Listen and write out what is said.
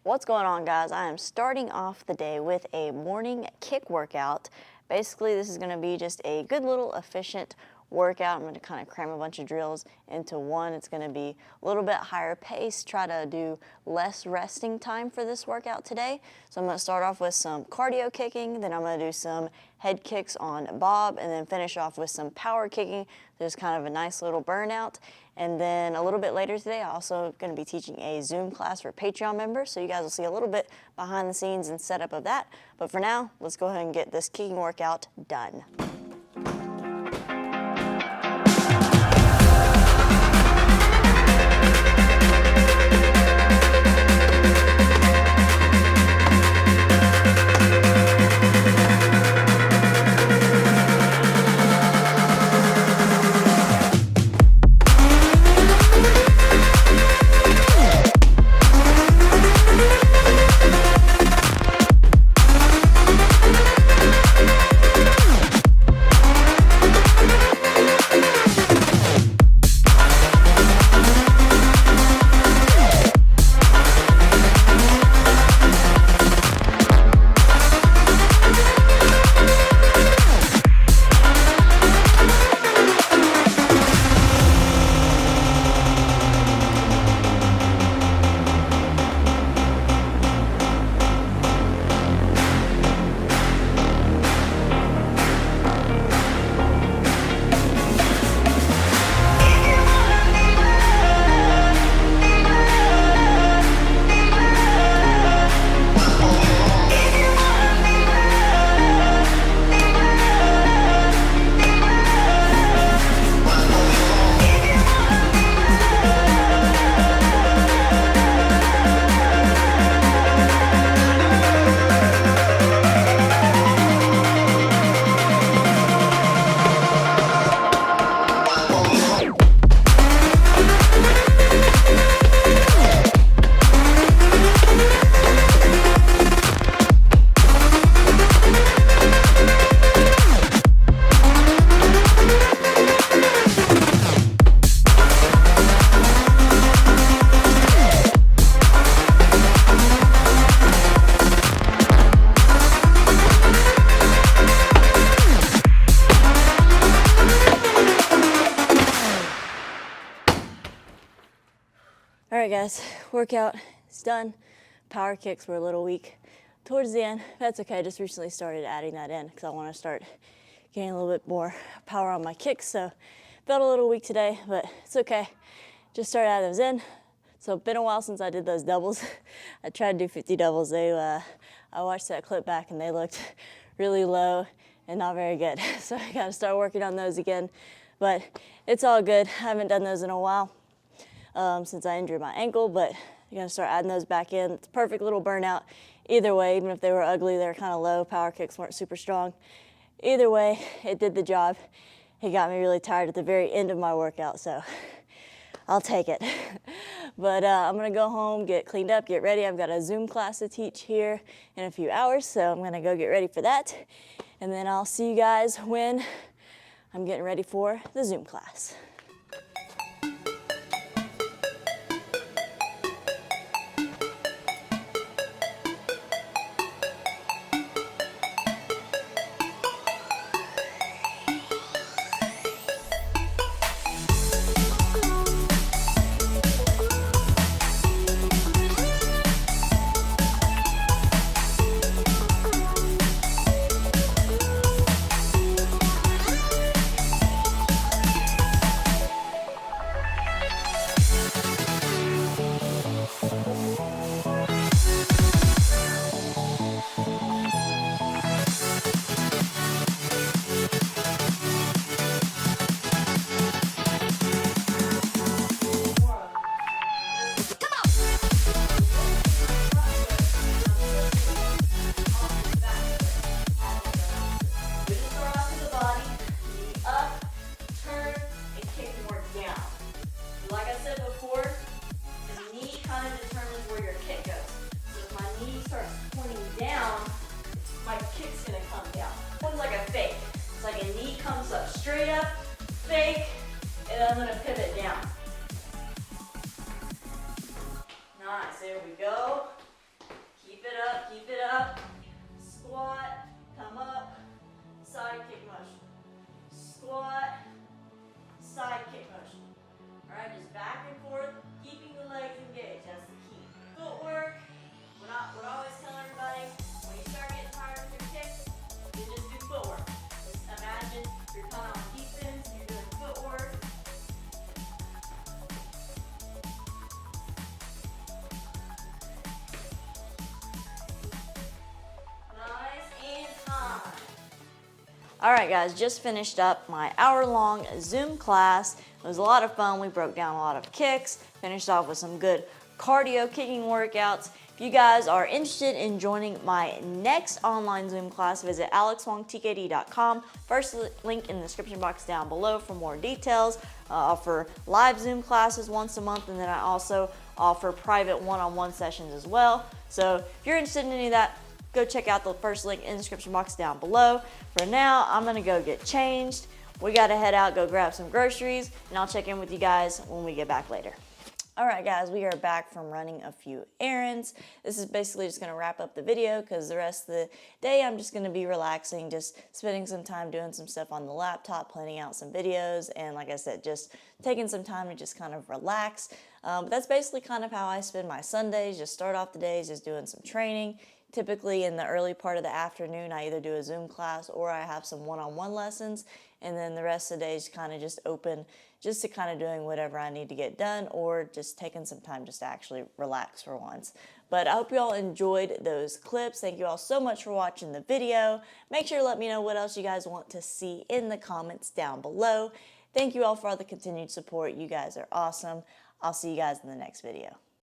What's going on, guys? I am starting off the day with a morning kick workout. Basically, this is going to be just a good little efficient workout. I'm going to kind of cram a bunch of drills into one. It's going to be a little bit higher pace, try to do less resting time for this workout today. So I'm going to start off with some cardio kicking, then I'm going to do some head kicks on Bob, and then finish off with some power kicking. There's kind of a nice little burnout. And then a little bit later today, I'm also going to be teaching a Zoom class for Patreon members, so you guys will see a little bit behind the scenes and setup of that. But for now, let's go ahead and get this kicking workout done. All right, guys, workout is done. Power kicks were a little weak towards the end. That's okay, I just recently started adding that in because I want to start getting a little bit more power on my kicks. So felt a little weak today, but it's okay. Just started adding those in. So it's been a while since I did those doubles. I tried to do 50 doubles. I watched that clip back and they looked really low and not very good. So I got to start working on those again, but it's all good. I haven't done those in a while. Since I injured my ankle, but you're gonna start adding those back in. It's a perfect little burnout. Either way, even if they were ugly, they were kind of low, power kicks weren't super strong. Either way, it did the job. It got me really tired at the very end of my workout, so I'll take it. But I'm gonna go home, get cleaned up, get ready. I've got a Zoom class to teach here in a few hours, so I'm gonna go get ready for that. And then I'll see you guys when I'm getting ready for the Zoom class. All right, guys, just finished up my hour-long Zoom class. It was a lot of fun. We broke down a lot of kicks, finished off with some good cardio kicking workouts. If you guys are interested in joining my next online Zoom class, visit alexwongtkd.com. First link in the description box down below for more details. I offer live Zoom classes once a month, and then I also offer private one-on-one sessions as well. So if you're interested in any of that, go check out the first link in the description box down below. For now, I'm gonna go get changed. We gotta head out, go grab some groceries, and I'll check in with you guys when we get back later. All right, guys, we are back from running a few errands. This is basically just gonna wrap up the video because the rest of the day I'm just gonna be relaxing, just spending some time doing some stuff on the laptop, planning out some videos, and like I said, just taking some time to just kind of relax. But that's basically kind of how I spend my Sundays, just start off the days just doing some training. Typically in the early part of the afternoon, I either do a Zoom class or I have some one-on-one lessons, and then the rest of the day is kind of just open, just to kind of doing whatever I need to get done or just taking some time just to actually relax for once. But I hope you all enjoyed those clips. Thank you all so much for watching the video. Make sure to let me know what else you guys want to see in the comments down below. Thank you all for all the continued support. You guys are awesome. I'll see you guys in the next video.